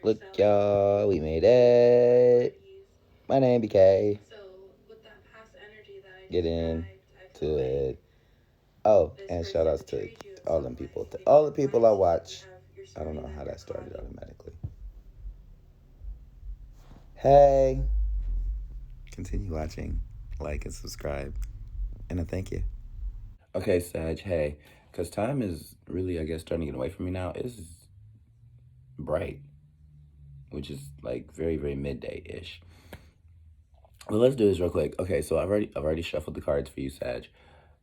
Look, y'all, we made it. My name BK. Get in to it. Oh, and shout outs to all them people. To all the people I watch. I don't know how that started automatically. Hey. Continue watching, like, and subscribe. And I thank you. Okay, Sag, hey. Because time is really, I guess, starting to get away from me now. It's bright, which is like very, very midday-ish. Well, let's do this real quick. Okay, so I've already shuffled the cards for you, Sag.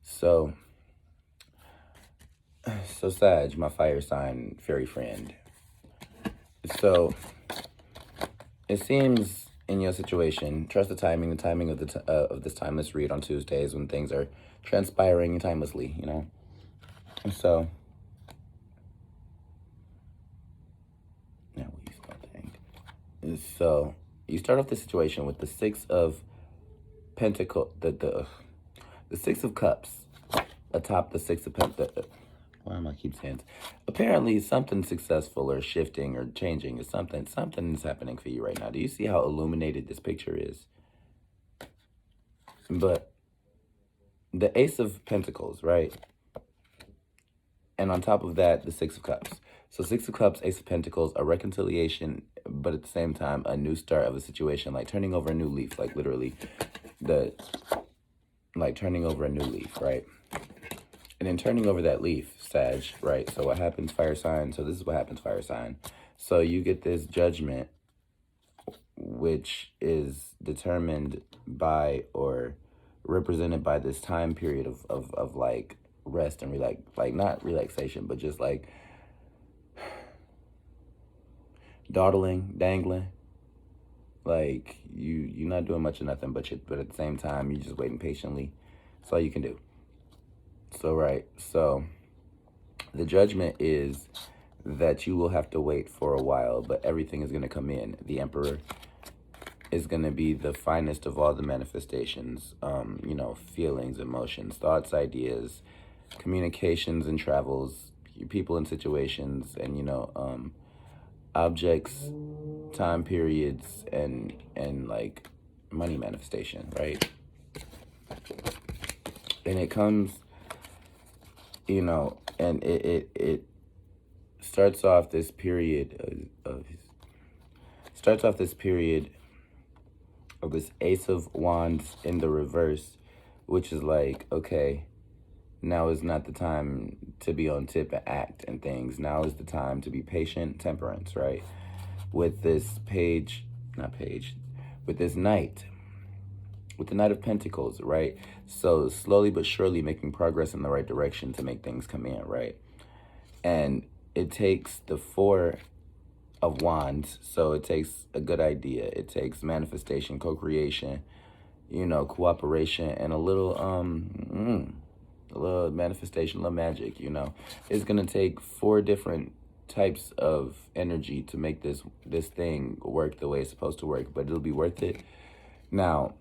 So Sag, my fire sign fairy friend. So it seems in your situation, trust the timing of of this timeless read on Tuesdays when things are transpiring timelessly, you know. And so now we start thing. So you start off the situation with the Six of Pentacles, the Six of Cups atop the Six of Pentacles. Why am I keep saying? Apparently, something successful or shifting or changing is something is happening for you right now. Do you see how illuminated this picture is? But the Ace of Pentacles, right? And on top of that, the Six of Cups. So Six of Cups, Ace of Pentacles, a reconciliation, but at the same time, a new start of a situation, like turning over a new leaf, like literally turning over a new leaf, right? And then turning over that leaf, Sag, right? So what happens, fire sign? So this is what happens, fire sign. So you get this judgment, which is determined by or represented by this time period of like rest and like not relaxation, but just like dangling. Like you're not doing much of nothing, but at the same time you're just waiting patiently. That's all you can do. So right, so the judgment is that you will have to wait for a while, but everything is going to come in. The Emperor is going to be the finest of all the manifestations, you know, feelings, emotions, thoughts, ideas, communications and travels, people and situations, and, you know, objects, time periods, and like money manifestation, right? And it comes, you know, and it starts off this period of this Ace of Wands in the reverse, which is like, okay, now is not the time to be on tip and act and things. Now is the time to be patient, temperance, right? With this with this Knight, with the Knight of Pentacles, right? So slowly but surely making progress in the right direction to make things come in, right? And it takes the Four of Wands, so it takes a good idea. It takes manifestation, co-creation, you know, cooperation, and a little manifestation, a little magic, you know. It's gonna take 4 different types of energy to make this thing work the way it's supposed to work, but it'll be worth it. Now,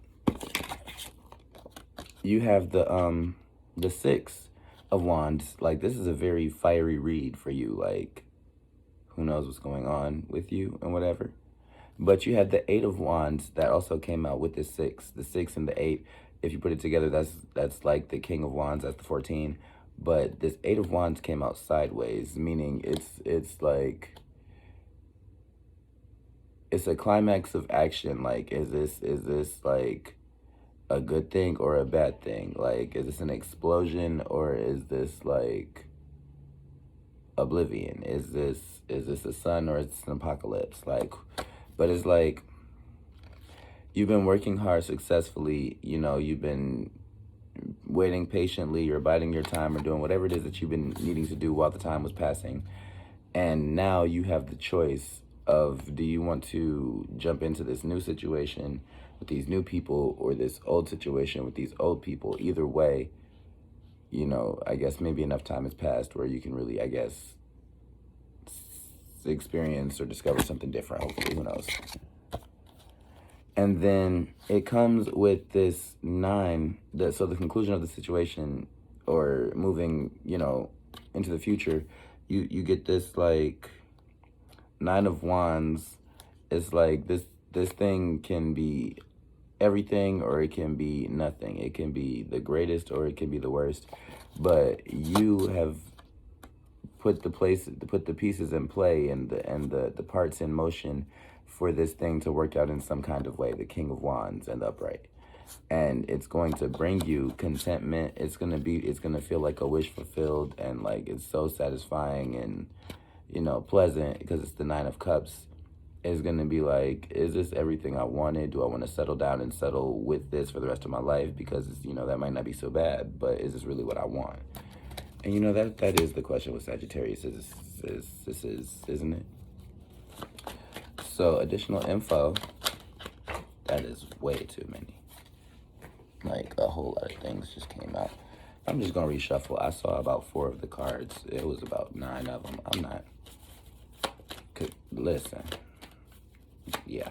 you have the Six of Wands. Like, this is a very fiery read for you. Like, who knows what's going on with you and whatever. But you had the Eight of Wands that also came out with the 6. The 6 and the 8, if you put it together, that's like the King of Wands, that's the 14. But this Eight of Wands came out sideways, meaning it's like, it's a climax of action. Like, is this like a good thing or a bad thing? Like, is this an explosion or is this like oblivion? Is this a sun or is this an apocalypse? Like, but it's like, you've been working hard successfully, you know, you've been waiting patiently, you're biding your time or doing whatever it is that you've been needing to do while the time was passing. And now you have the choice of, do you want to jump into this new situation with these new people or this old situation with these old people? Either way, you know, I guess maybe enough time has passed where you can really, I guess, experience or discover something different, hopefully, who knows. And then it comes with this 9, so the conclusion of the situation or moving, you know, into the future, you get this like Nine of Wands is like this thing can be everything or it can be nothing. It can be the greatest or it can be the worst. But you have put the pieces in play and the parts in motion for this thing to work out in some kind of way. The King of Wands and the upright. And it's going to bring you contentment. It's gonna feel like a wish fulfilled, and like it's so satisfying and, you know, pleasant because it's the Nine of Cups. It's gonna be like, is this everything I wanted? Do I want to settle down and settle with this for the rest of my life? Because, you know, that might not be so bad, but is this really what I want? And you know, that is the question with Sagittarius, isn't it? So additional info, that is way too many. Like a whole lot of things just came out. I'm just gonna reshuffle. I saw about 4 of the cards. It was about 9 of them. I'm not, listen, yeah.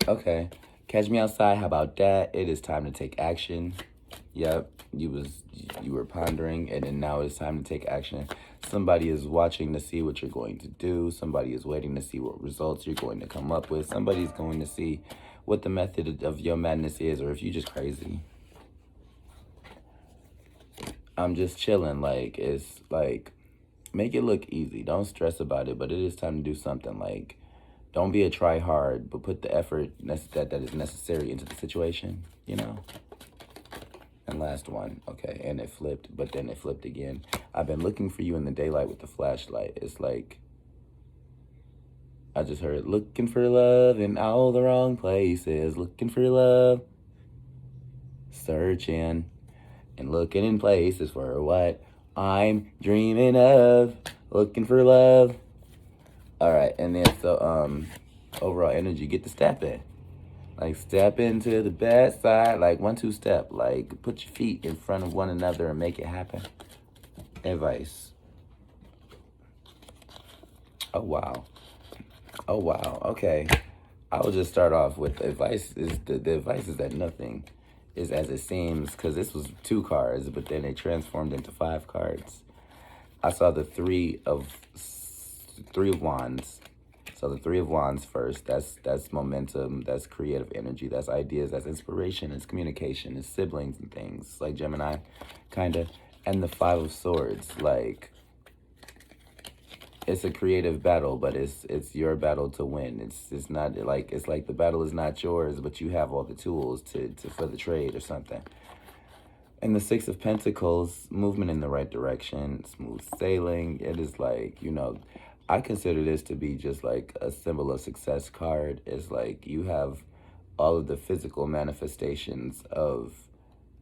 Okay, catch me outside. How about that? It is time to take action. Yep, you were pondering, and then now it's time to take action. Somebody is watching to see what you're going to do. Somebody is waiting to see what results you're going to come up with. Somebody's going to see what the method of your madness is, or if you're just crazy. I'm just chilling. Like, it's like, make it look easy. Don't stress about it, but it is time to do something. Like, don't be a try hard, but put the effort that is necessary into the situation, you know? And last one, okay, and it flipped, but then it flipped again. I've been looking for you in the daylight with the flashlight. It's like, I just heard, looking for love in all the wrong places, looking for love, searching and looking in places for what I'm dreaming of, looking for love. All right, and then so overall energy, get the step in. Like, step into the best side, like 1-2 step. Like, put your feet in front of one another and make it happen. Advice. Oh, wow. Oh, wow. Okay. I will just start off with advice. The advice is that nothing is as it seems, because this was 2 cards, but then it transformed into 5 cards. I saw the three of Wands. So the 3 of Wands first, that's momentum, that's creative energy, that's ideas, that's inspiration, it's communication, it's siblings and things, like Gemini, kind of. And the 5 of Swords, like, it's a creative battle, but it's your battle to win. It's not like, it's like the battle is not yours, but you have all the tools to for the trade or something. And the 6 of Pentacles, movement in the right direction, smooth sailing. It is like, you know, I consider this to be just like a symbol of success card. It's like you have all of the physical manifestations of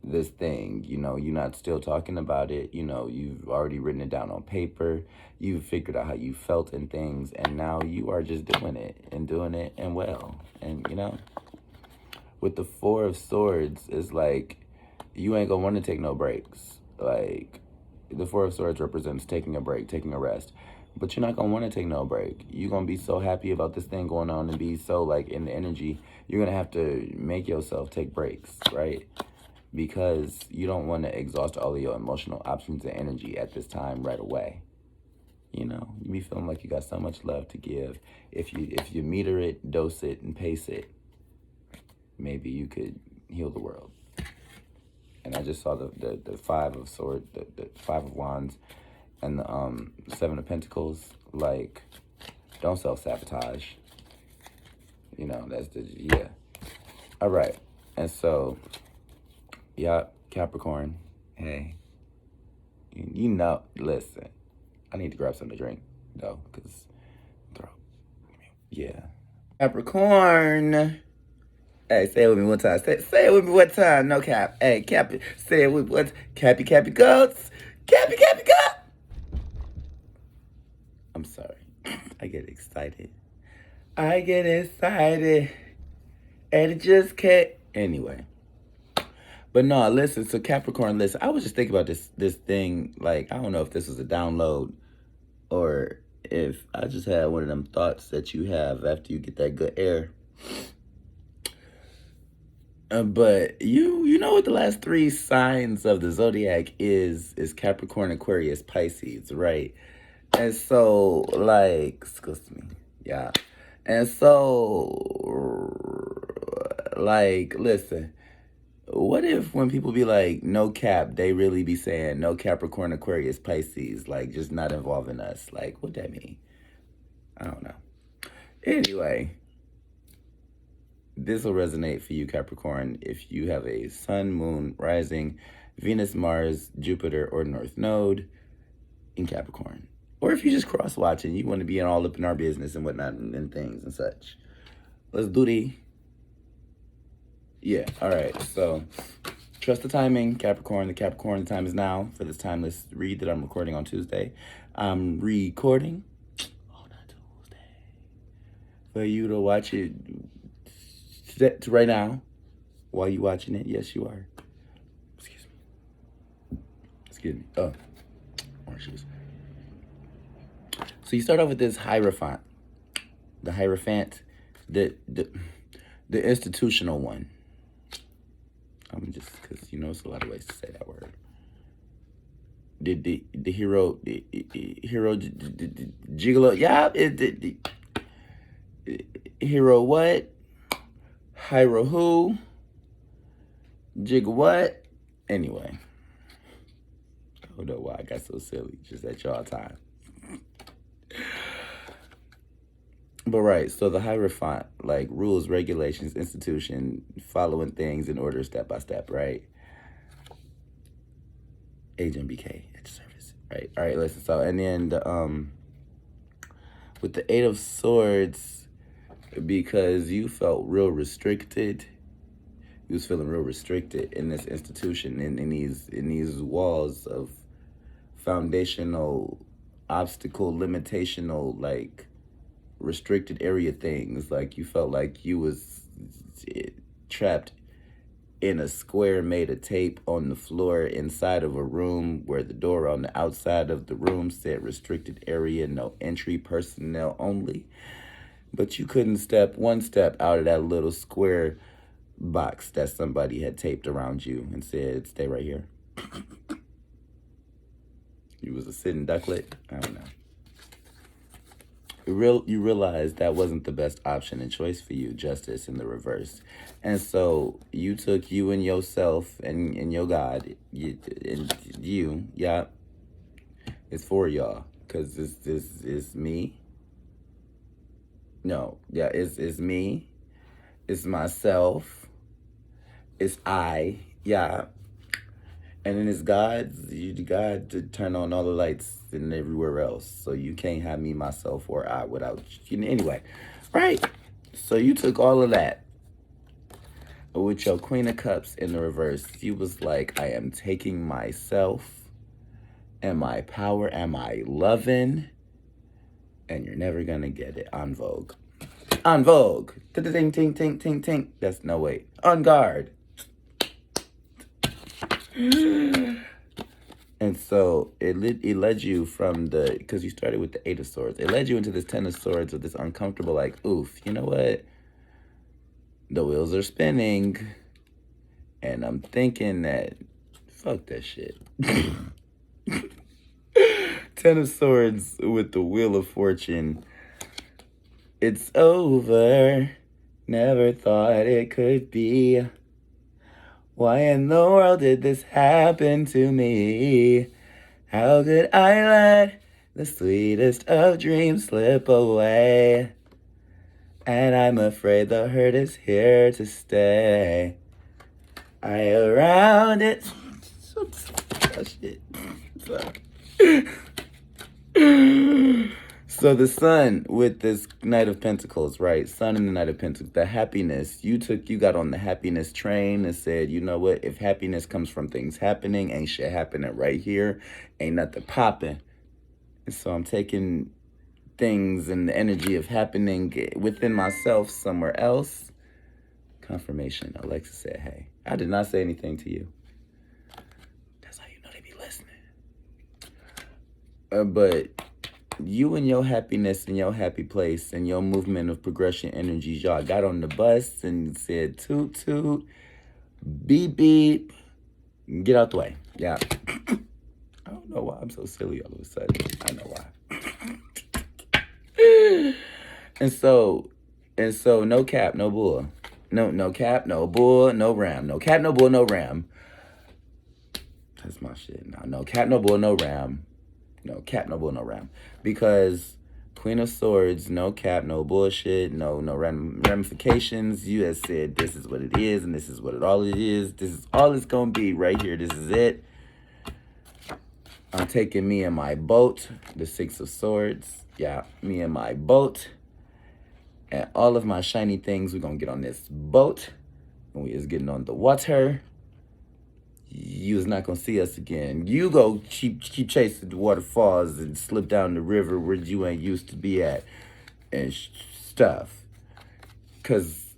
this thing. You know, you're not still talking about it. You know, you've already written it down on paper. You've figured out how you felt in things. And now you are just doing it and well. And, you know, with the 4 of Swords, it's like you ain't gonna want to take no breaks. Like, the 4 of Swords represents taking a break, taking a rest. But you're not going to want to take no break. You're going to be so happy about this thing going on and be so, like, in the energy. You're going to have to make yourself take breaks, right? Because you don't want to exhaust all of your emotional options and energy at this time right away. You know, you be feeling like you got so much love to give. If you meter it, dose it, and pace it, maybe you could heal the world. And I just saw the 5 of Swords, the 5 of Wands, and the 7 of Pentacles. Like, don't self-sabotage. You know, that's yeah. All right. And so, yeah, Capricorn, hey, you know, listen, I need to grab something to drink, though, because throat. Yeah. Capricorn. Hey, say it with me one time. Say it with me one time. No cap. Hey, Cappy. Say it with what? Cappy goats. Cappy goat. I'm sorry. I get excited. And it just can't. Anyway. But no, listen. So Capricorn, listen. I was just thinking about this thing. Like, I don't know if this was a download or if I just had one of them thoughts that you have after you get that good air. But you know what the last three signs of the zodiac is Capricorn, Aquarius, Pisces, right? And so, like, excuse me, yeah. And so, like, listen, what if when people be like, no cap, they really be saying no Capricorn, Aquarius, Pisces, like, just not involving us? Like, what that mean? I don't know. Anyway, this will resonate for you, Capricorn, if you have a sun, moon, rising, Venus, Mars, Jupiter, or North Node in Capricorn. Or if you just cross-watching, you want to be all up in our business and whatnot and things and such. Let's do the... Yeah, all right. So, trust the timing, Capricorn. The Capricorn time is now for this timeless read that I'm recording on Tuesday. I'm recording on a Tuesday for you to watch it right now while you watching it. Yes, you are. Excuse me. Excuse me. Oh, orange juice. So you start off with this Hierophant. The Hierophant, the institutional one. I'm just, because, you know, it's a lot of ways to say that word. The hero, gigolo, yeah, hero what? Hiro who? Jig what? Anyway. I don't know why I got so silly, just at y'all time. But right, so the Hierophant, like rules, regulations, institution, following things in order step by step, right? Agent BK at your service, right? All right, listen. So, and then the with the Eight of Swords, because you felt real restricted, you was feeling real restricted in this institution, in these walls of foundational, obstacle, limitational, like restricted area things. Like you felt like you was trapped in a square made of tape on the floor inside of a room where the door on the outside of the room said restricted area, no entry, personnel only. But you couldn't step one step out of that little square box that somebody had taped around you and said, stay right here. You was a sitting ducklet. I don't know. You realized that wasn't the best option and choice for you, justice in the reverse. And so you took you and yourself and your God, yeah, it's for y'all. Because this is me. No, yeah, it's me. It's myself. It's I, yeah. And then it's God to turn on all the lights and everywhere else. So you can't have me, myself, or I without you. Anyway, right? So you took all of that. With your Queen of Cups in the reverse, you was like, I am taking myself and my power and my loving, and you're never going to get it. On Vogue. On Vogue. Ting, ting, ting, ting, ting. That's no wait. On guard. And so it led you from because you started with the Eight of Swords. It led you into this Ten of Swords with this uncomfortable, like, oof, you know what? The wheels are spinning. And I'm thinking that, fuck that shit. Ten of Swords with the Wheel of Fortune. It's over. Never thought it could be. Why in the world did this happen to me? How could I let the sweetest of dreams slip away? And I'm afraid the hurt is here to stay. I around it. Oh, shit. Fuck. So the Sun with this Knight of Pentacles, right? Sun and the Knight of Pentacles, the happiness. You got on the happiness train and said, you know what? If happiness comes from things happening, ain't shit happening right here. Ain't nothing popping. And so I'm taking things and the energy of happening within myself somewhere else. Confirmation. Alexa said, hey. I did not say anything to you. That's how you know they be listening. But you and your happiness and your happy place and your movement of progression energies, y'all got on the bus and said, toot, toot. Beep, beep. Get out the way. Yeah. I don't know why I'm so silly all of a sudden. I know why. And so no cap, no bull. No cap, no bull, no ram. No cap, no bull, no ram. That's my shit now. No cap, no bull, no ram. No cap, no bull, no ram. Because Queen of Swords, no cap, no bullshit, no ramifications. You have said this is what it is, and this is what all it is. This is all it's gonna be right here. This is it. I'm taking me and my boat, the Six of Swords. Yeah, me and my boat. And all of my shiny things, we're gonna get on this boat. And we is getting on the water. You is not gonna see us again. You go keep chasing the waterfalls and slip down the river where you ain't used to be at and stuff. Cause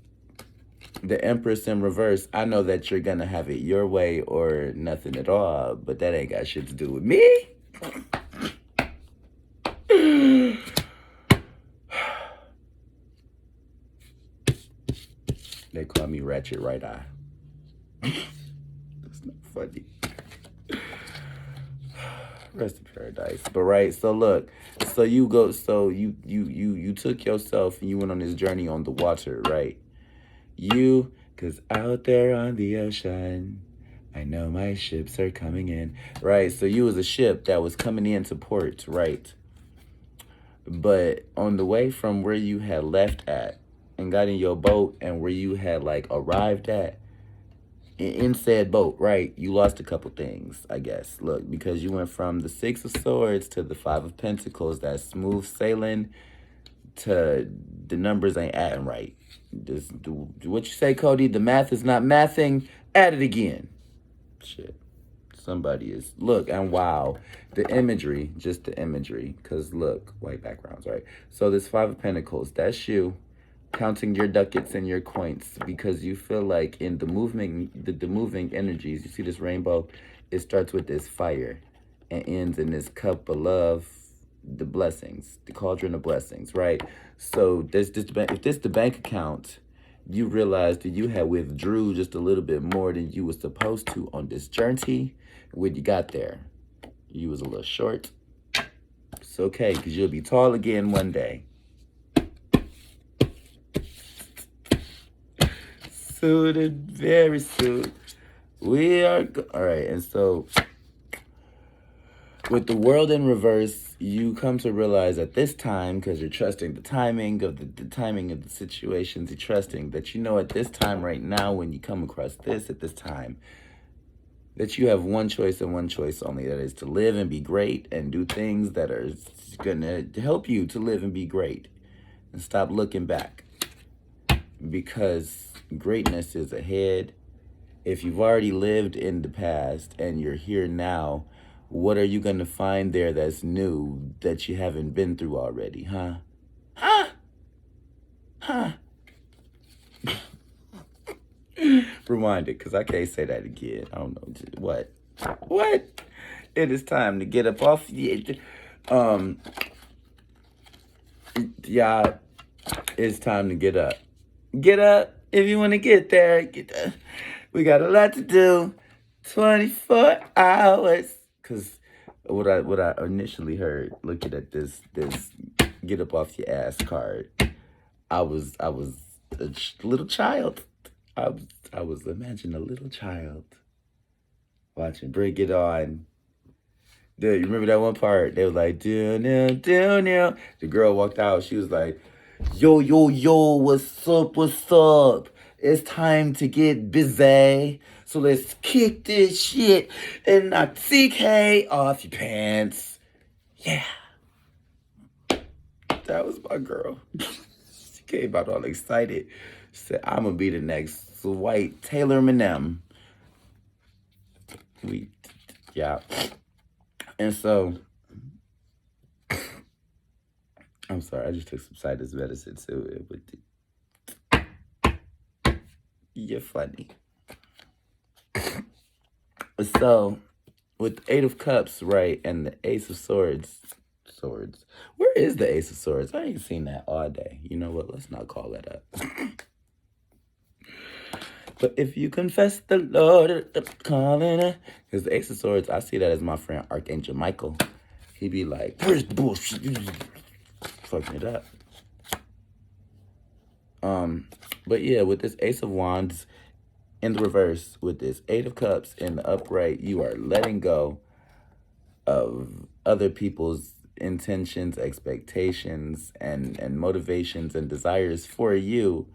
the Empress in reverse, I know that you're gonna have it your way or nothing at all, but that ain't got shit to do with me. They call me Ratchet Right Eye. That's not funny. Rest in paradise. But right, so look, so you took yourself and you went on this journey on the water, right? Cause out there on the ocean, I know my ships are coming in. Right, so you was a ship that was coming into port, right? But on the way from where you had left at and got in your boat and where you had like arrived at, in said boat, right, you lost a couple things, I guess. Look, because you went from the Six of Swords to the Five of Pentacles, that smooth sailing, to the numbers ain't adding right. Just what you say, Cody? The math is not mathing. Add it again. Shit. Somebody is. Look, and wow. The imagery, just the imagery. Because look, white backgrounds, right? So this Five of Pentacles, that's you. Counting your ducats and your coins, because you feel like in the movement, the moving energies, you see this rainbow, it starts with this fire and ends in this cup of love, the blessings, the cauldron of blessings, right? So if this the bank account, you realize that you had withdrew just a little bit more than you were supposed to on this journey. When you got there, you was a little short. It's okay, because you'll be tall again one day. Soon and very soon. We are all right. And so with the world in reverse, you come to realize at this time, because you're trusting the timing of the timing of the situations, you're trusting that you know at this time right now, when you come across this at this time, that you have one choice and one choice only. That is to live and be great and do things that are gonna help you to live and be great. And stop looking back. Because greatness is ahead. If you've already lived in the past and you're here now, what are you going to find there that's new that you haven't been through already, huh? Rewind it, because I can't say that again. I don't know. What? It is time to get up off. Yeah, it's time to get up. Get up if you want to get there. Get up. We got a lot to do. 24 hours. Because what I initially heard looking at this get up off your ass card, I was a little child. I was imagining a little child watching Bring It On. Dude, you remember that one part? They was like, do now. The girl walked out. She was like, yo, what's up? It's time to get busy. So let's kick this shit and knock CK off your pants. Yeah. That was my girl. She came out all excited. She said, I'm going to be the next white Taylor Minem. Yeah. And so, I'm sorry, I just took some sinus medicine too. You're funny. So, with the Eight of Cups, right, and the Ace of Swords. Where is the Ace of Swords? I ain't seen that all day. You know what? Let's not call that up. But if you confess the Lord, calling it. Because the Ace of Swords, I see that as my friend Archangel Michael. He be like, where's the bullshit? Fucking it up. But yeah, with this Ace of Wands in the reverse, with this Eight of Cups in the upright, you are letting go of other people's intentions, expectations, and motivations and desires for you,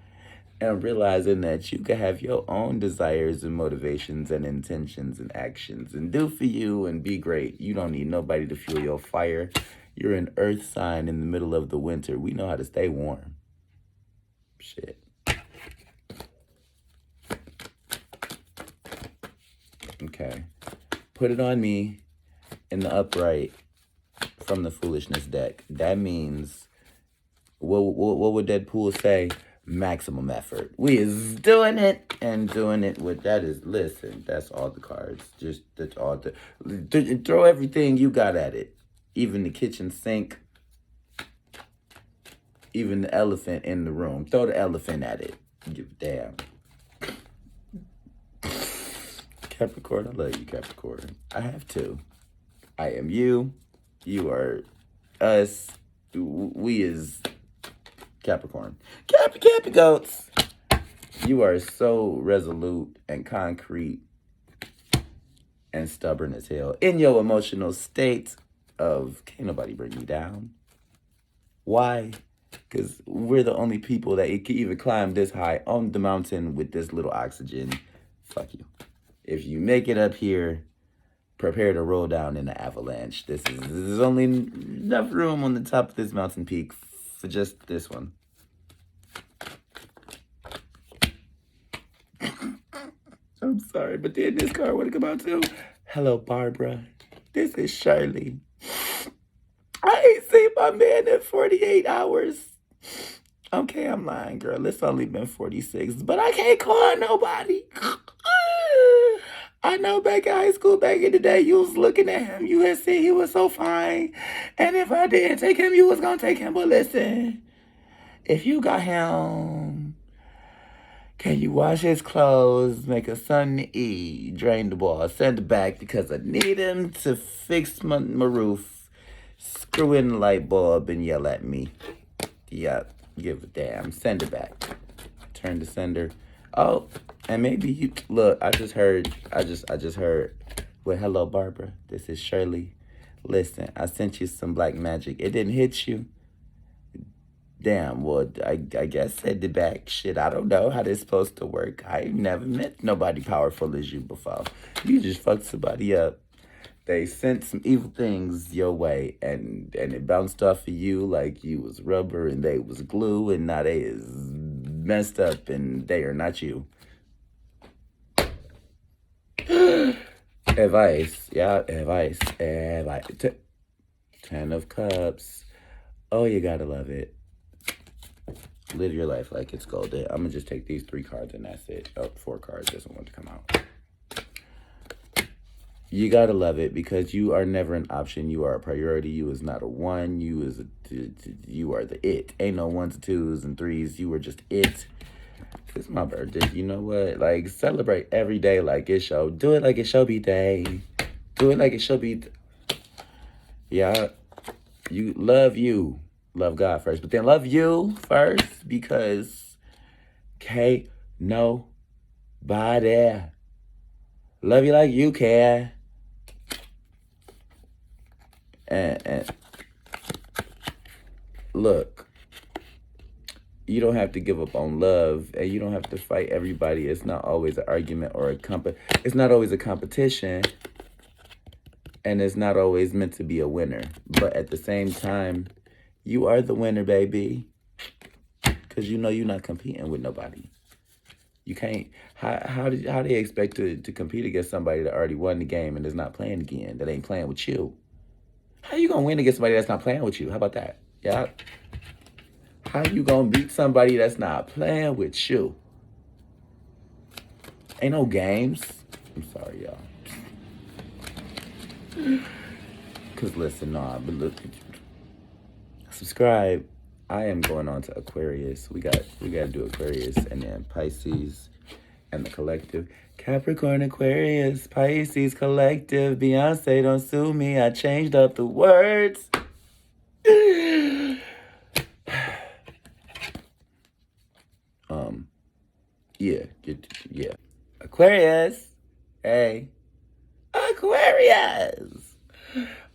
and realizing that you can have your own desires and motivations and intentions and actions and do for you and be great. You don't need nobody to fuel your fire. You're an earth sign in the middle of the winter. We know how to stay warm. Shit. Okay. Put it on me in the upright from the foolishness deck. That means, what would Deadpool say? Maximum effort. We is doing it and doing it with, that is, listen, that's all the cards. Just, that's all the, throw everything you got at it. Even the kitchen sink. Even the elephant in the room. Throw the elephant at it. Give a damn. Capricorn, I love you, Capricorn. I have to. I am you. You are us. We is Capricorn. Cappy goats. You are so resolute and concrete and stubborn as hell. In your emotional state of, can't nobody bring me down. Why? Because we're the only people that can even climb this high on the mountain with this little oxygen. Fuck you. If you make it up here, prepare to roll down in an avalanche. There's only enough room on the top of this mountain peak for just this one. I'm sorry, but then this card would come out too. Hello, Barbara. This is Shirley. I ain't seen my man in 48 hours. Okay, I'm lying, girl. It's only been 46, but I can't call nobody. I know back in high school, back in the day, you was looking at him. You had said he was so fine. And if I didn't take him, you was going to take him. But listen, if you got him, can you wash his clothes, make a son to eat, drain the ball, send it back because I need him to fix my roof, screw in the light bulb, and yell at me. Yep, give a damn. Send it back. Turn the sender. Oh, and maybe you, look, I just heard, well, hello, Barbara. This is Shirley. Listen, I sent you some black magic. It didn't hit you. Damn, well, I guess send it back. Shit, I don't know how this supposed to work. I ain't never met nobody powerful as you before. You just fucked somebody up. They sent some evil things your way, and it bounced off of you like you was rubber and they was glue, and now they is messed up and they are not you. Advice. Yeah, advice. 10 of Cups. Oh, you gotta love it. Live your life like it's golden. I'm gonna just take these 3 cards and that's it. Oh, 4 cards doesn't want to come out. You gotta love it because you are never an option. You are a priority. You is not a one. You are the it. Ain't no 1s, 2s, and 3s. You are just it. It's my birthday. You know what? Like, celebrate every day like it's show. Do it like it show be day. Do it like it should be. Yeah. You love you. Love God first. But then love you first because can't nobody love you like you can. And look, you don't have to give up on love, and you don't have to fight everybody. It's not always an argument or it's not always a competition, and it's not always meant to be a winner. But at the same time, you are the winner, baby, because you know you're not competing with nobody. You can't. How do they expect to compete against somebody that already won the game and is not playing again? That ain't playing with you. How you gonna win against somebody that's not playing with you? How about that? Yeah. How you gonna beat somebody that's not playing with you? Ain't no games. I'm sorry, y'all. Cause listen, but look, subscribe. I am going on to Aquarius. We got to do Aquarius and then Pisces and the collective. Capricorn, Aquarius, Pisces, collective. Beyonce, don't sue me. I changed up the words. Yeah. Aquarius. Hey. Aquarius.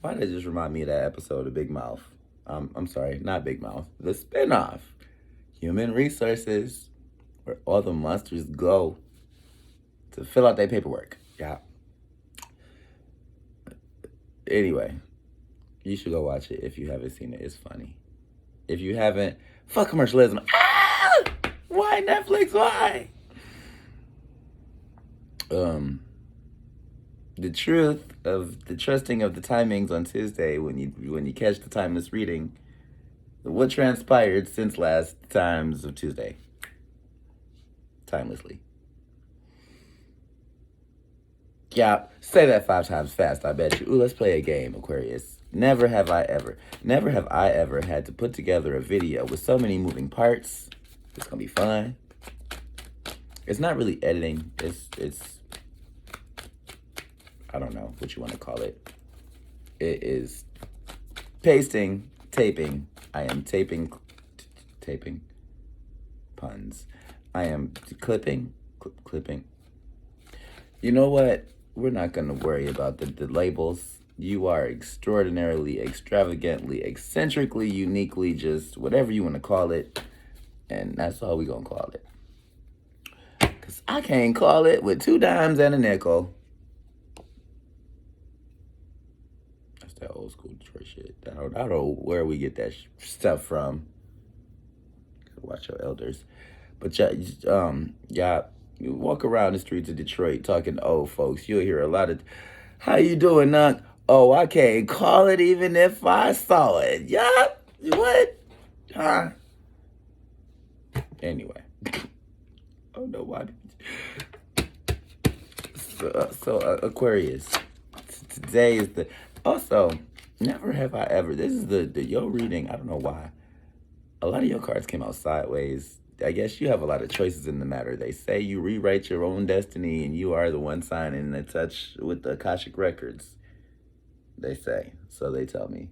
Why did it just remind me of that episode of Big Mouth? I'm sorry, not Big Mouth. The spinoff. Human Resources, where all the monsters go to fill out their paperwork. Yeah. Anyway, you should go watch it if you haven't seen it. It's funny. If you haven't, fuck commercialism. Ah! Why Netflix? Why? The truth of the trusting of the timings on Tuesday when you catch the timeless reading. What transpired since last times of Tuesday? Timelessly. Yeah, say that 5 times fast, I bet you. Ooh, let's play a game, Aquarius. Never have I ever had to put together a video with so many moving parts. It's gonna be fun. It's not really editing. It's I don't know what you want to call it. It is pasting, taping. I am taping puns. I am clipping. You know what? We're not going to worry about the labels. You are extraordinarily, extravagantly, eccentrically, uniquely, just whatever you want to call it. And that's all we're going to call it. Because I can't call it with 2 dimes and a nickel. That's that old school Detroit shit. I don't know where we get that stuff from. Watch your elders. But yeah, you walk around the streets of Detroit talking to old folks, you'll hear a lot of, how you doing, Nunk? Oh, I can't call it even if I saw it. Yeah, what? Huh? Anyway. Oh, no, why? So Aquarius. Today is the, also, never have I ever, this is the yo reading, I don't know why. A lot of your cards came out sideways. I guess you have a lot of choices in the matter. They say you rewrite your own destiny and you are the one signing in touch with the Akashic records. They say. So they tell me.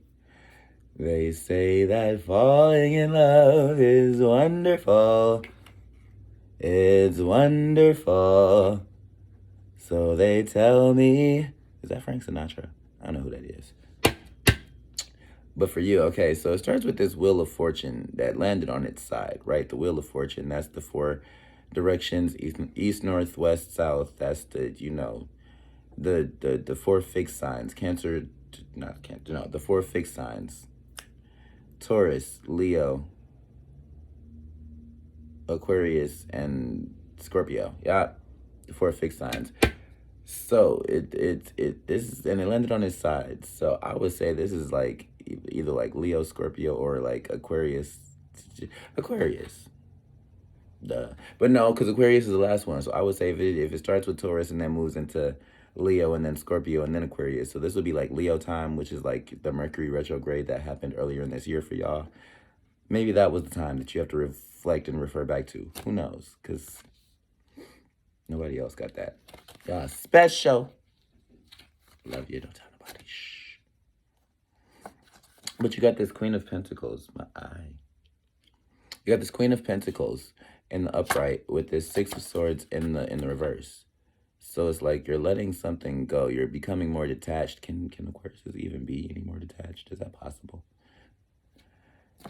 They say that falling in love is wonderful. It's wonderful. So they tell me. Is that Frank Sinatra? I don't know who that is. But for you, okay, so it starts with this Wheel of Fortune that landed on its side, right? The Wheel of Fortune, that's the 4 directions, east, north, west, south. That's the, the 4 fixed signs. The 4 fixed signs. Taurus, Leo, Aquarius, and Scorpio. Yeah, the 4 fixed signs. So this is, and it landed on its side. So I would say this is like either like Leo, Scorpio, or like Aquarius. Duh. But no, because Aquarius is the last one. So I would say if it starts with Taurus and then moves into Leo and then Scorpio and then Aquarius. So this would be like Leo time, which is like the Mercury retrograde that happened earlier in this year for y'all. Maybe that was the time that you have to reflect and refer back to. Who knows? Because nobody else got that. Y'all special. Love you. Don't tell nobody. Shh. But you got this Queen of Pentacles. My eye. You got this Queen of Pentacles in the upright with this 6 of Swords in the reverse. So it's like you're letting something go. You're becoming more detached. Can Aquarius even be any more detached? Is that possible?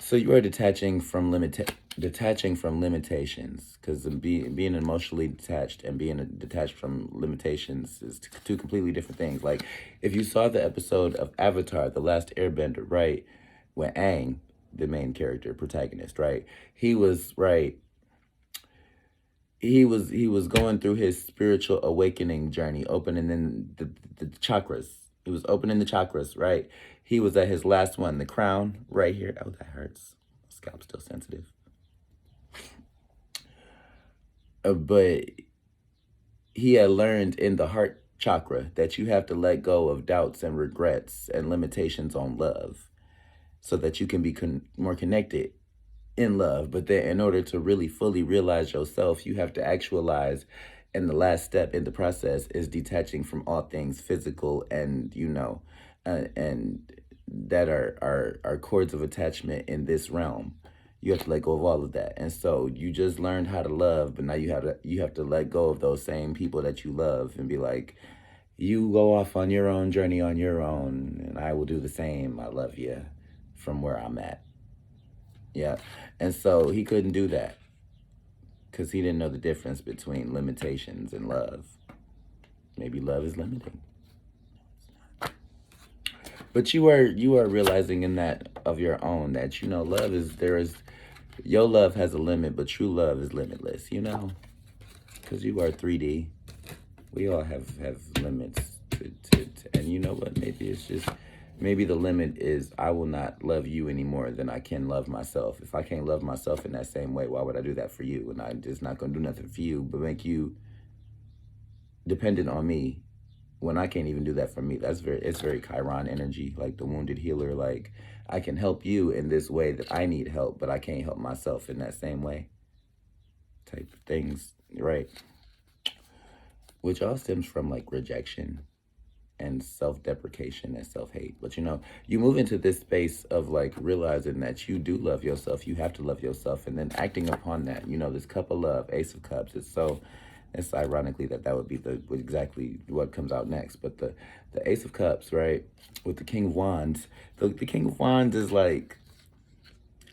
So you are detaching from limitations, because being emotionally detached and being detached from limitations is 2 completely different things. Like if you saw the episode of Avatar, The Last Airbender, right, when Aang, the main character, protagonist, right, he was going through his spiritual awakening journey, opening in the chakras. He was opening the chakras, right? He was at his last one, the crown, right here. Oh, that hurts. My scalp's still sensitive. But he had learned in the heart chakra that you have to let go of doubts and regrets and limitations on love so that you can be more connected in love. But then in order to really fully realize yourself, you have to actualize And the last step in the process is detaching from all things physical and, and that are cords of attachment in this realm. You have to let go of all of that. And so you just learned how to love, but now you have to let go of those same people that you love and be like, you go off on your own journey on your own, and I will do the same. I love you from where I'm at. Yeah. And so he couldn't do that because he didn't know the difference between limitations and love. Maybe love is limiting. But you are realizing in that of your own that, love is, your love has a limit, but true love is limitless, because you are 3D. We all have limits and you know what, maybe the limit is I will not love you any more than I can love myself. If I can't love myself in that same way, why would I do that for you? And I'm just not going to do nothing for you but make you dependent on me when I can't even do that for me. It's very Chiron energy, like the wounded healer. Like, I can help you in this way that I need help, but I can't help myself in that same way type of things, right? Which all stems from like rejection and self-deprecation and self-hate. But you move into this space of like realizing that you do love yourself. You have to love yourself, and then acting upon that. This cup of love, Ace of Cups. It's ironically that would be exactly what comes out next. But the Ace of Cups, right, with the King of Wands. The King of Wands is like,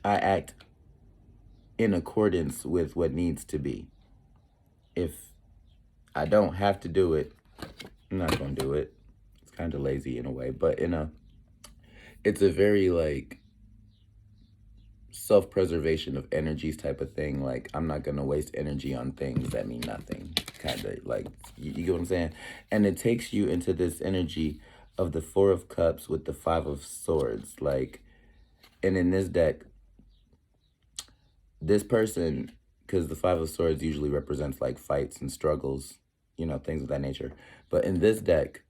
I act in accordance with what needs to be. If I don't have to do it, I'm not going to do it. It's kind of lazy in a way, but it's a very like self-preservation of energies type of thing. Like, I'm not going to waste energy on things that mean nothing, kind of like, you get what I'm saying? And it takes you into this energy of the Four of Cups with the Five of Swords. Like, and in this deck, this person, because the Five of Swords usually represents like fights and struggles, things of that nature. But in this deck,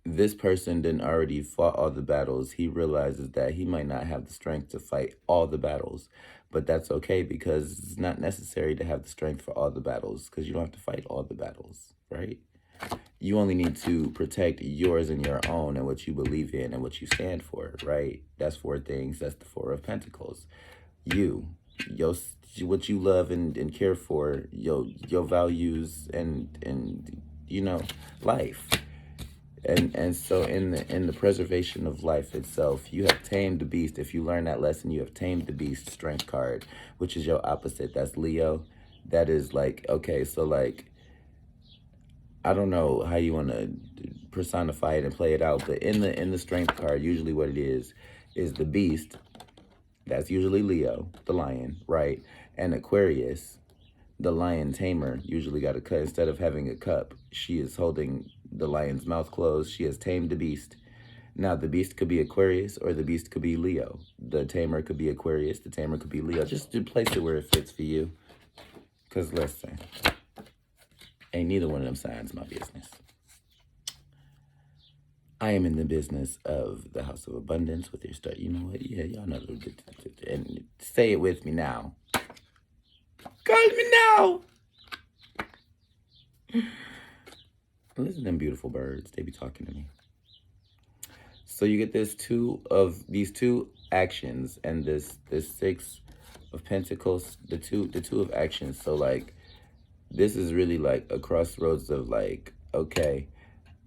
this person didn't already fought all the battles. He realizes that he might not have the strength to fight all the battles, but that's okay, because it's not necessary to have the strength for all the battles, because you don't have to fight all the battles, right? You only need to protect yours and your own and what you believe in and what you stand for, right? That's four things. That's the Four of Pentacles. What you love and care for, your values and life. And so in the preservation of life itself, you have tamed the beast. If you learn that lesson, you have tamed the beast, Strength card, which is your opposite. That's Leo. That is like, okay, so like, I don't know how you want to personify it and play it out, but in the Strength card, usually what it is the beast. That's usually Leo, the lion, right? And Aquarius, the lion tamer, usually got a cut. Instead of having a cup, she is holding the lion's mouth closed. She has tamed the beast. Now, the beast could be Aquarius or the beast could be Leo. The tamer could be Aquarius. The tamer could be Leo. Just to place it where it fits for you. Because listen, ain't neither one of them signs my business. I am in the business of the House of Abundance with your start. You know what? Yeah, y'all know. And say it with me now. Call me now. Listen to them beautiful birds. They be talking to me. So you get these two actions and this Six of Pentacles, the two of actions. So like, this is really like a crossroads of like, okay,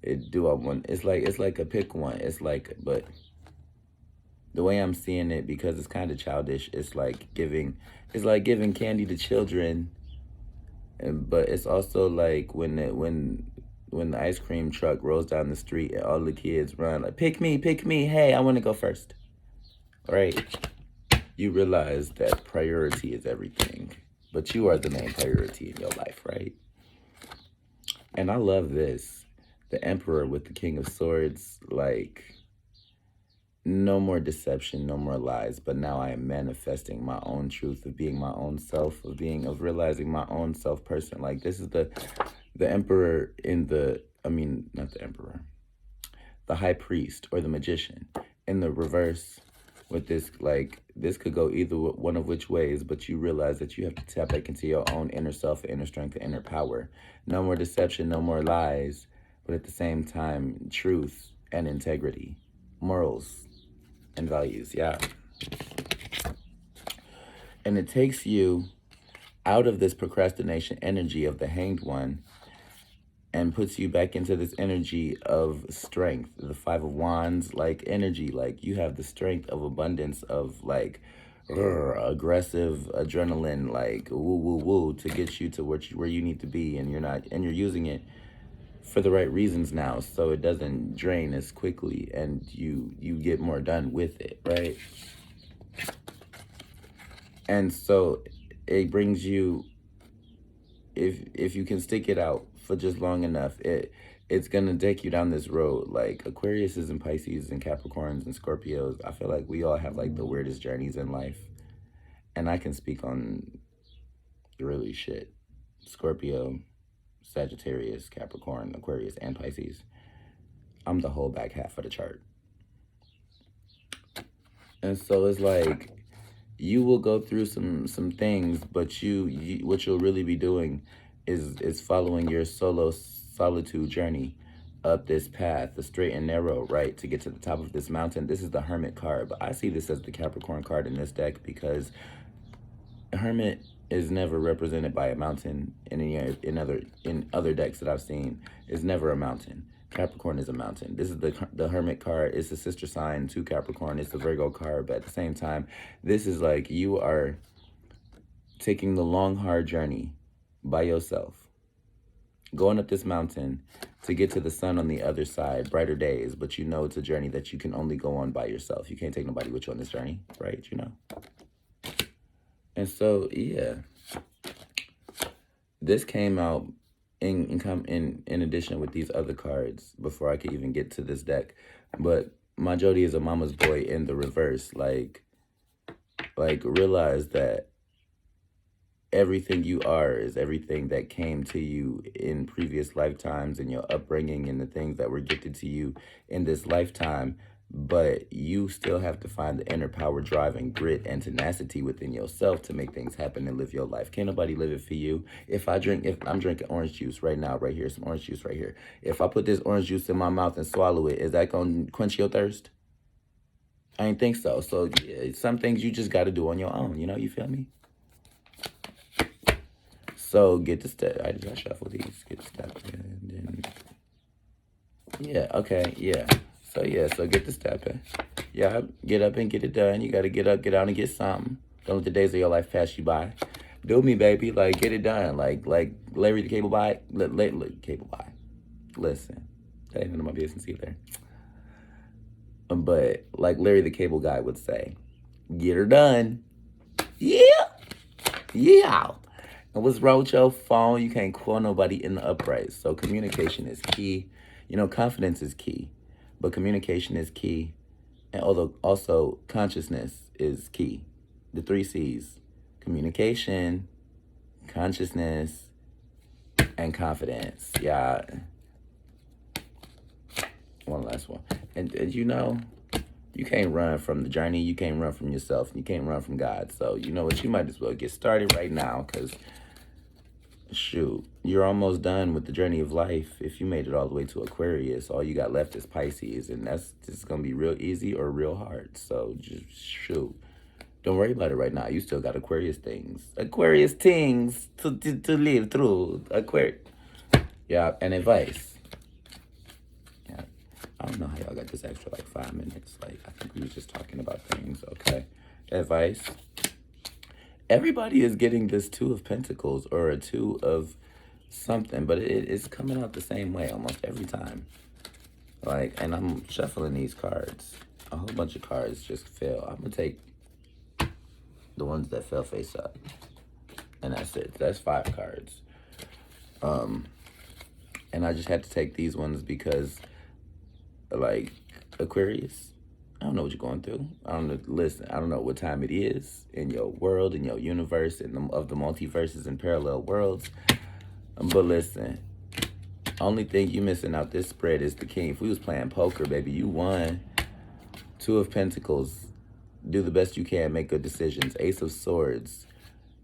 it's like a pick one. It's like, but the way I'm seeing it, because it's kind of childish, it's like giving candy to children, but it's also like when the ice cream truck rolls down the street and all the kids run like, pick me, hey, I want to go first, right? You realize that priority is everything, but you are the main priority in your life, right? And I love this. The Emperor with the King of Swords, like, no more deception, no more lies, but now I am manifesting my own truth of being my own self, of realizing my own self person. Like, this is the Emperor not the Emperor, the High Priest or the Magician in the reverse with this, like, this could go either one of which ways, but you realize that you have to tap back into your own inner self, inner strength, and inner power. No more deception, no more lies, but at the same time, truth and integrity, morals and values, yeah. And it takes you out of this procrastination energy of the Hanged One and puts you back into this energy of strength, the Five of Wands, like energy, like you have the strength of abundance of like aggressive adrenaline, like woo woo woo, to get you to where you need to be, and you're using it for the right reasons now, so it doesn't drain as quickly, and you get more done with it, right? And so it brings you, if you can stick it out for just long enough, it's gonna take you down this road. Like Aquariuses and Pisces and Capricorns and Scorpios, I feel like we all have like the weirdest journeys in life. And I can speak on really shit. Scorpio, Sagittarius, Capricorn, Aquarius, and Pisces. I'm the whole back half of the chart. And so it's like, you will go through some things, but what you'll really be doing is following your solitude journey up this path, the straight and narrow, right, to get to the top of this mountain. This is the Hermit card, but I see this as the Capricorn card in this deck because Hermit is never represented by a mountain in other decks that I've seen. It's never a mountain. Capricorn is a mountain. This is the Hermit card. It's a sister sign to Capricorn. It's the Virgo card, but at the same time, this is like you are taking the long, hard journey by yourself, going up this mountain to get to the sun on the other side, brighter days, but you know it's a journey that you can only go on by yourself. You can't take nobody with you on this journey, right? You know? And so, yeah, this came out in addition with these other cards before I could even get to this deck. But my Jody is a mama's boy in the reverse. Like realize that everything you are is everything that came to you in previous lifetimes, and your upbringing and the things that were gifted to you in this lifetime. But you still have to find the inner power, drive, and grit and tenacity within yourself to make things happen and live your life. Can't nobody live it for you. If I'm drinking orange juice right now, right here, some orange juice right here. If I put this orange juice in my mouth and swallow it, is that going to quench your thirst? I didn't think so. So yeah, some things you just got to do on your own. You know, you feel me? So get the step. I just shuffle these. Get the step. And then, yeah. Okay. Yeah. So yeah. So get the step. Yeah. Get up and get it done. You got to get up, get out, and get something. Don't let the days of your life pass you by. Do me, baby. Like, get it done. Like Larry the Cable Guy. Cable Guy. Listen, that ain't none of my business either. But like Larry the Cable Guy would say, get her done. Yeah. Yeah. And what's wrong with your phone? You can't call nobody in the upright. So communication is key. You know, confidence is key. But communication is key. And although also consciousness is key. The 3 C's. Communication, consciousness, and confidence. Yeah. One last one. And you know, you can't run from the journey. You can't run from yourself. You can't run from God. So you know what? You might as well get started right now, because shoot, you're almost done with the journey of life. If you made it all the way to Aquarius, all you got left is Pisces, and that's just going to be real easy or real hard. So just shoot. Don't worry about it right now. You still got Aquarius things. Aquarius things to live through. Aquarius. Yeah, and advice. Yeah, I don't know how y'all got this extra like 5 minutes. Like, I think we was just talking about things. Okay. Advice. Everybody is getting this 2 of Pentacles or a 2 of something, but it's coming out the same way almost every time. Like, and I'm shuffling these cards. A whole bunch of cards just fell. I'm going to take the ones that fell face up. And that's it. That's 5 cards. And I just had to take these ones because, like, Aquarius, I don't know what you're going through. I don't know. Listen, I don't know what time it is in your world, in your universe, of the multiverses and parallel worlds. But listen, only thing you missing out this spread is the king. If we was playing poker, baby, you won. 2 of Pentacles. do the best you can, make good decisions. Ace of Swords.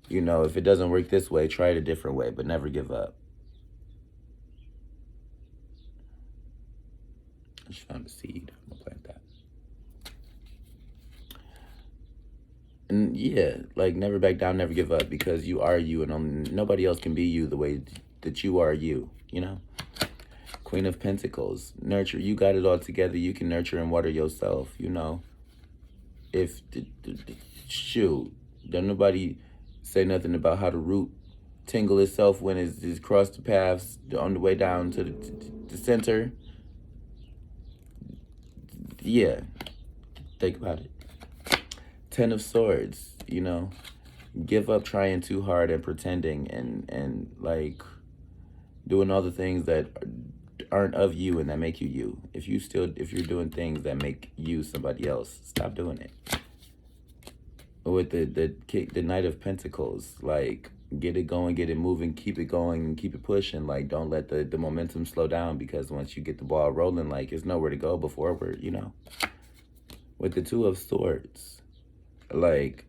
You know, if it doesn't work this way, try it a different way, but never give up. I just found a seed. I'm gonna plant that. And yeah, like never back down, never give up, because you are you, and nobody else can be you the way that you are you, you know? Queen of Pentacles. Nurture. You got it all together. You can nurture and water yourself, you know? If, shoot, don't nobody say nothing about how the root tingle itself when it's crossed the paths on the way down to the center. Yeah, think about it. 10 of Swords, you know, give up trying too hard and pretending and like doing all the things that aren't of you and that make you you. If you're doing things that make you somebody else, stop doing it. With the Knight of Pentacles, like get it going, get it moving, keep it going, and keep it pushing. Like don't let the momentum slow down, because once you get the ball rolling, like there's nowhere to go but forward, you know. With the Two of Swords, like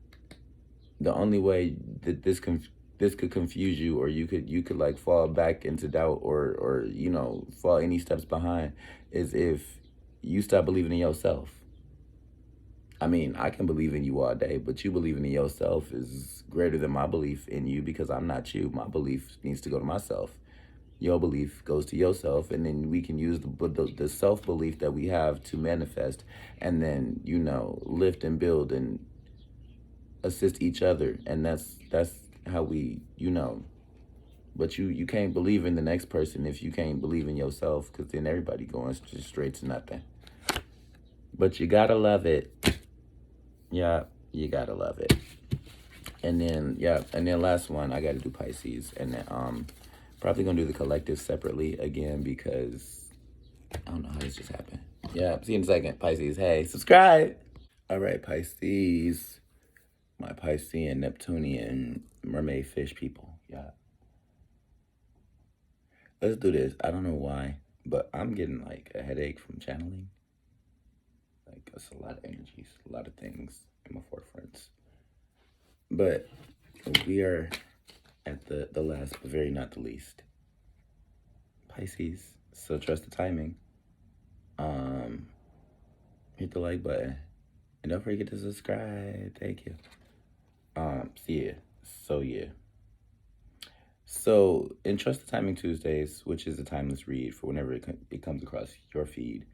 the only way that this could confuse you, or you could like fall back into doubt, or you know, fall any steps behind, is if you stop believing in yourself. I mean, I can believe in you all day, but you believing in yourself is greater than my belief in you, because I'm not you. My belief needs to go to myself. Your belief goes to yourself, and then we can use the self-belief that we have to manifest, and then, you know, lift and build and assist each other. And that's how we, you know. But you can't believe in the next person if you can't believe in yourself, because then everybody going just straight to nothing. But you gotta love it. Yeah, you gotta love it. And then, yeah, and then last one, I gotta do Pisces. And then probably gonna do the collective separately again, because I don't know how this just happened. Yeah, see you in a second. Pisces, hey, subscribe. All right, Pisces. My Piscean, Neptunian, mermaid fish people. Yeah. Let's do this. I don't know why, but I'm getting like a headache from channeling. Like, it's a lot of energies, a lot of things in my forefronts. But we are at the last, but very not the least. Pisces, so trust the timing. Hit the like button. And don't forget to subscribe. Thank you. Yeah. So in Trust the Timing Tuesdays, which is a timeless read for whenever it comes across your feed,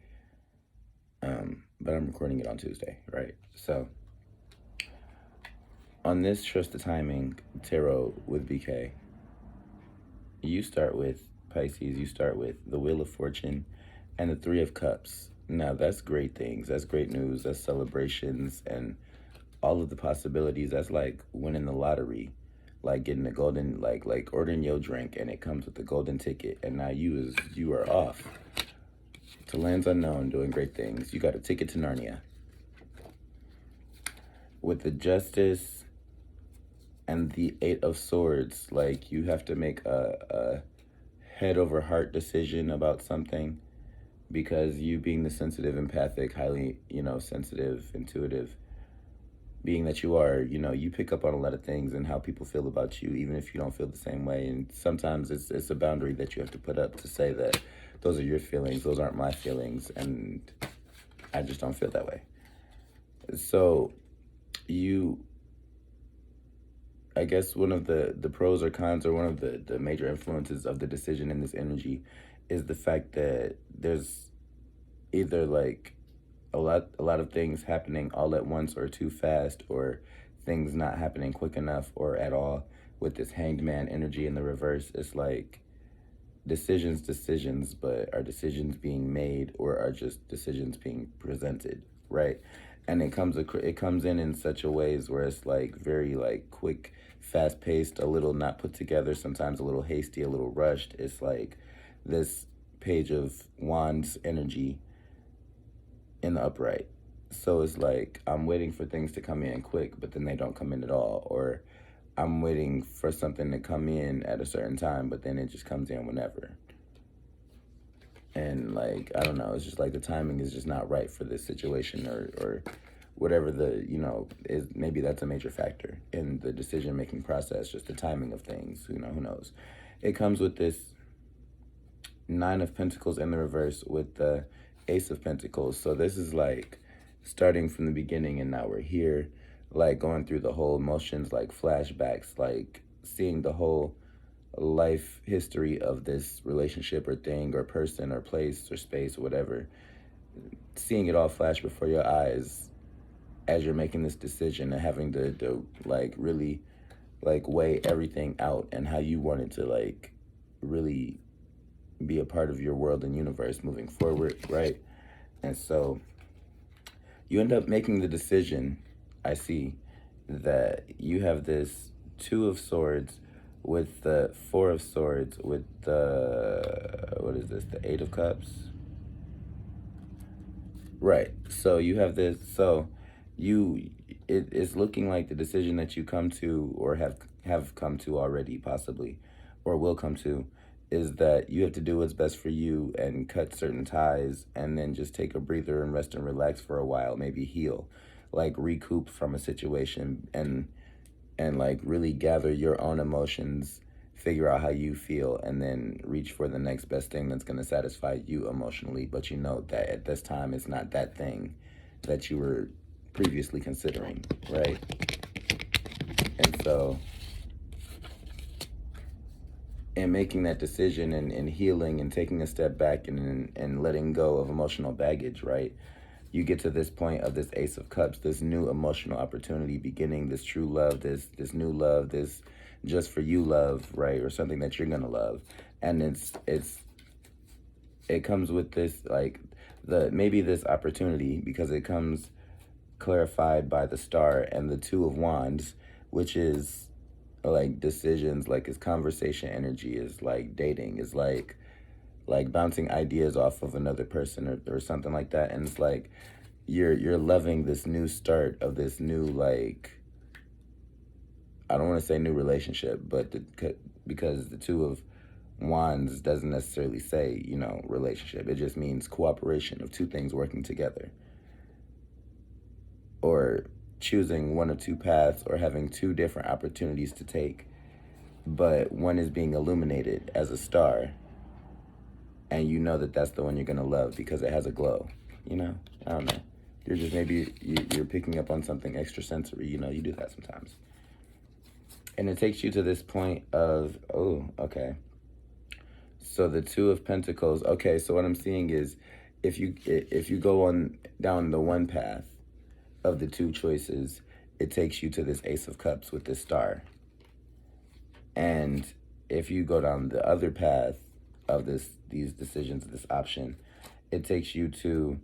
but I'm recording it on Tuesday, right? So on this Trust the Timing Tarot with BK, you start with Pisces, you start with the Wheel of Fortune and the Three of Cups. Now that's great things, that's great news, that's celebrations and all of the possibilities. That's like winning the lottery, like getting a golden, like ordering your drink and it comes with the golden ticket, and now you are off to lands unknown, doing great things. You got a ticket to Narnia. With the Justice and the Eight of Swords, like you have to make a head over heart decision about something, because you being the sensitive, empathic, highly, you know, sensitive, intuitive being that you are, you know, you pick up on a lot of things and how people feel about you, even if you don't feel the same way. And sometimes it's a boundary that you have to put up to say that those are your feelings, those aren't my feelings, and I just don't feel that way. So I guess one of the pros or cons, or one of the major influences of the decision in this energy is the fact that there's either like a lot of things happening all at once, or too fast, or things not happening quick enough or at all. With this Hanged Man energy in the reverse, it's like decisions, but are decisions being made, or are just decisions being presented, right? And it comes in such a ways where it's like very like quick, fast paced, a little not put together, sometimes a little hasty, a little rushed. It's like this Page of Wands energy in the upright. So it's like I'm waiting for things to come in quick, but then they don't come in at all. Or I'm waiting for something to come in at a certain time, but then it just comes in whenever. And like, I don't know, it's just like the timing is just not right for this situation, or whatever the, is, maybe that's a major factor in the decision-making process, just the timing of things, who knows. It comes with this Nine of Pentacles in the reverse with the Ace of Pentacles. So this is like starting from the beginning, and now we're here, like going through the whole motions, like flashbacks, like seeing the whole life history of this relationship or thing or person or place or space or whatever, seeing it all flash before your eyes as you're making this decision, and having to like really like weigh everything out and how you want it to like really be a part of your world and universe moving forward, right? And so you end up making the decision. I see that you have this Two of Swords with the Four of Swords with the, what is this, the Eight of Cups? Right. So you have this, so it's looking like the decision that you come to, or have come to already, possibly, or will come to, is that you have to do what's best for you and cut certain ties, and then just take a breather and rest and relax for a while, maybe heal, like recoup from a situation, and like really gather your own emotions, figure out how you feel, and then reach for the next best thing that's going to satisfy you emotionally. But you know that at this time it's not that thing that you were previously considering, right? And so in making that decision, and healing and taking a step back, and letting go of emotional baggage, right, you get to this point of this Ace of Cups, this new emotional opportunity beginning, this true love, this new love, this just for you love, right, or something that you're gonna love. And it comes with this, like, maybe this opportunity, because it comes clarified by the Star and the Two of Wands, which is like decisions, like it's conversation energy, is like dating, is like bouncing ideas off of another person, or something like that. And it's like you're loving this new start of this new, like, I don't want to say new relationship, but because the Two of Wands doesn't necessarily say, relationship. It just means cooperation of two things working together, or choosing one of two paths, or having two different opportunities to take, but one is being illuminated as a star, and you know that that's the one you're going to love because it has a glow. I don't know. You're just, maybe you're picking up on something extrasensory. You do that sometimes. And it takes you to this point of, oh, okay. So the Two of Pentacles. Okay, so what I'm seeing is, if you go on down the one path of the two choices, it takes you to this Ace of Cups with this Star. And if you go down the other path of these decisions, this option, it takes you to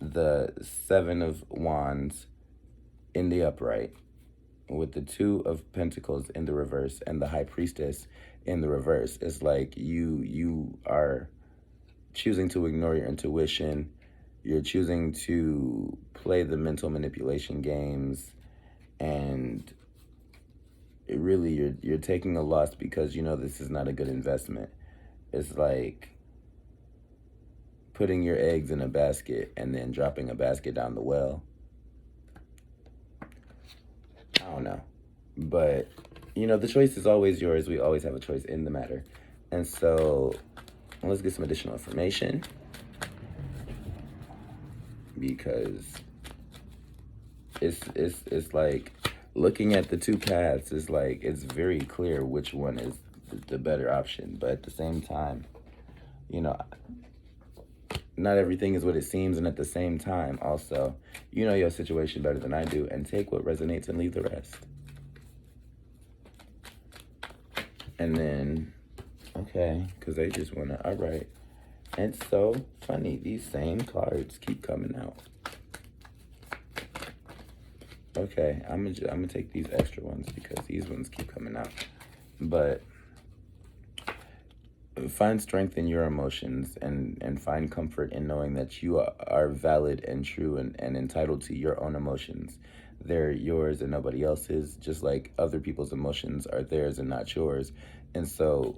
the Seven of Wands in the upright, with the Two of Pentacles in the reverse, and the High Priestess in the reverse. It's like you are choosing to ignore your intuition. You're choosing to play the mental manipulation games, and you're taking a loss because this is not a good investment. It's like putting your eggs in a basket and then dropping a basket down the well. I don't know. But, the choice is always yours. We always have a choice in the matter. And so let's get some additional information, because it's like looking at the two paths is like, it's very clear which one is the better option. But at the same time, not everything is what it seems. And at the same time, also, your situation better than I do, and take what resonates and leave the rest. And then, okay, because they just want to, all right. And it's so funny, these same cards keep coming out. Okay, I'm gonna take these extra ones because these ones keep coming out. But find strength in your emotions, and find comfort in knowing that you are valid and true, and entitled to your own emotions. They're yours and nobody else's, just like other people's emotions are theirs and not yours. And so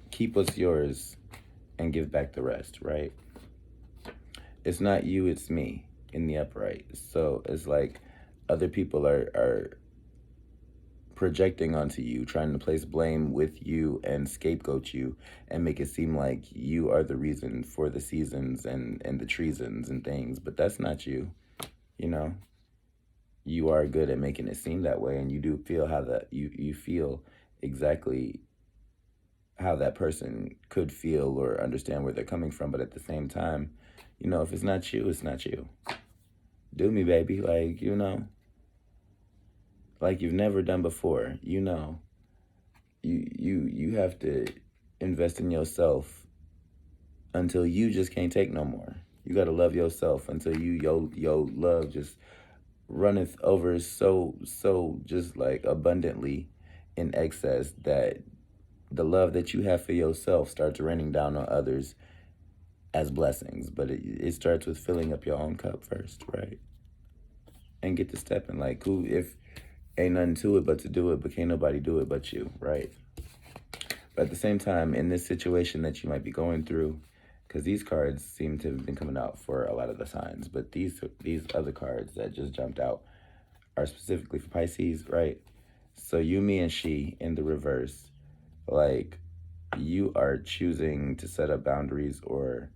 keep what's yours and give back the rest, right? It's not you, it's me. in the upright. So it's like other people are projecting onto you, trying to place blame with you and scapegoat you and make it seem like you are the reason for the seasons and the treasons and things. But that's not you, you know. You are good at making it seem that way, and you do feel how that you feel exactly how that person could feel or understand where they're coming from. But at the same time, you know, if it's not you, it's not you. Do me, baby, like, you know, like you've never done before. You know, you have to invest in yourself until you just can't take no more. You got to love yourself until your love just runneth over so just like abundantly in excess that the love that you have for yourself starts raining down on others as blessings. But it starts with filling up your own cup first, right? And get to stepping. Like, who, if ain't nothing to it but to do it, but can't nobody do it but you, right? But at the same time, in this situation that you might be going through, because these cards seem to have been coming out for a lot of the signs, but these other cards that just jumped out are specifically for Pisces, right? So you, me, and she in the reverse, like, you are choosing to set up boundaries or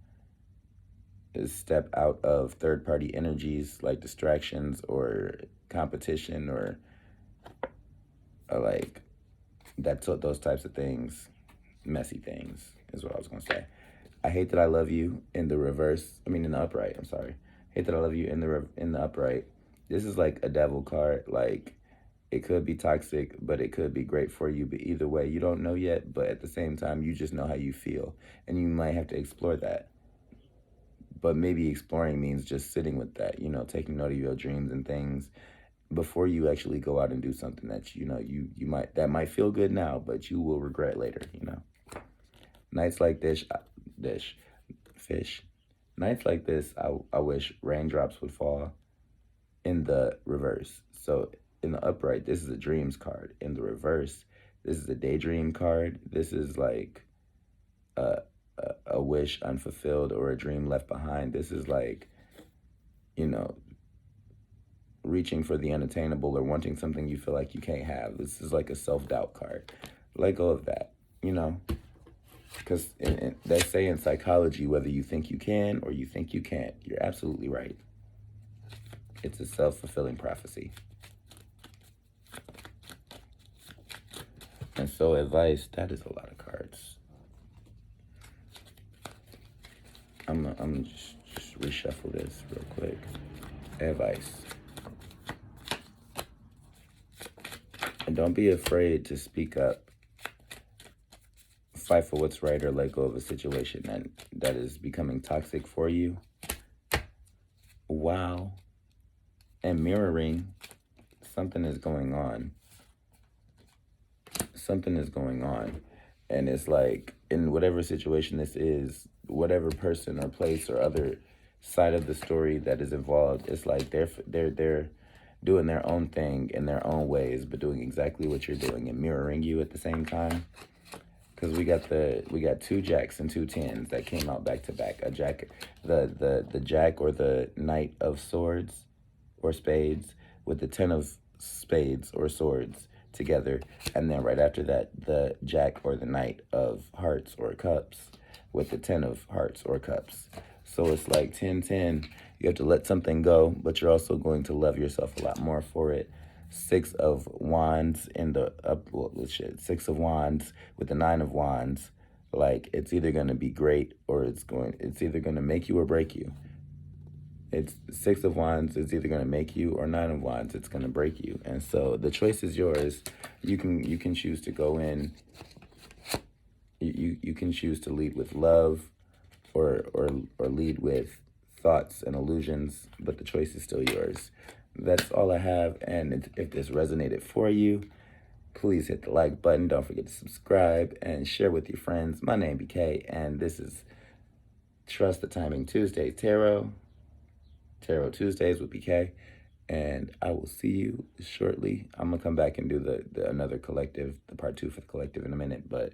step out of third-party energies like distractions or competition or like those types of things, messy things is what I was going to say. I hate that I love you in the reverse. I mean, in the upright. I'm sorry. Hate that I love you in the upright. This is like a devil card. Like, it could be toxic, but it could be great for you. But either way, you don't know yet. But at the same time, you just know how you feel. And you might have to explore that. But maybe exploring means just sitting with that, you know, taking note of your dreams and things before you actually go out and do something that, you know, you might, that might feel good now, but you will regret later, you know. Nights like this, fish. Nights like this, I wish raindrops would fall in the reverse. So in the upright, this is a dreams card. In the reverse, this is a daydream card. This is like a wish unfulfilled or a dream left behind. This is like, you know, reaching for the unattainable or wanting something you feel like you can't have. This is like a self-doubt card. Let go of that, you know. Because they say in psychology, whether you think you can or you think you can't, you're absolutely right. It's a self-fulfilling prophecy. And so advice, that is a lot of cards. I'm gonna just reshuffle this real quick. Advice. And don't be afraid to speak up. Fight for what's right or let go of a situation that is becoming toxic for you. Wow. And mirroring, something is going on. Something is going on. And it's like, in whatever situation this is, whatever person or place or other side of the story that is involved, it's like they're doing their own thing in their own ways, but doing exactly what you're doing and mirroring you at the same time. Because we got two jacks and two tens that came out back to back. A jack, the jack or the knight of swords or spades with the 10 of spades or swords together, and then right after that, the jack or the knight of hearts or cups with the 10 of hearts or cups. So it's like 10-10. You have to let something go, but you're also going to love yourself a lot more for it. 6 of wands in the Six of wands with the 9 of wands. Like, it's either going to be great or it's either going to make you or break you. It's 6 of wands is either going to make you, or 9 of wands, it's going to break you. And so the choice is yours. You can choose to go in. You can choose to lead with love or lead with thoughts and illusions, but the choice is still yours. That's all I have, and if this resonated for you, please hit the like button. Don't forget to subscribe and share with your friends. My name is BK, and this is Trust the Timing Tuesday Tarot Tuesdays with BK, and I will see you shortly. I'm gonna come back and do the another collective, the part 2 for the collective in a minute, but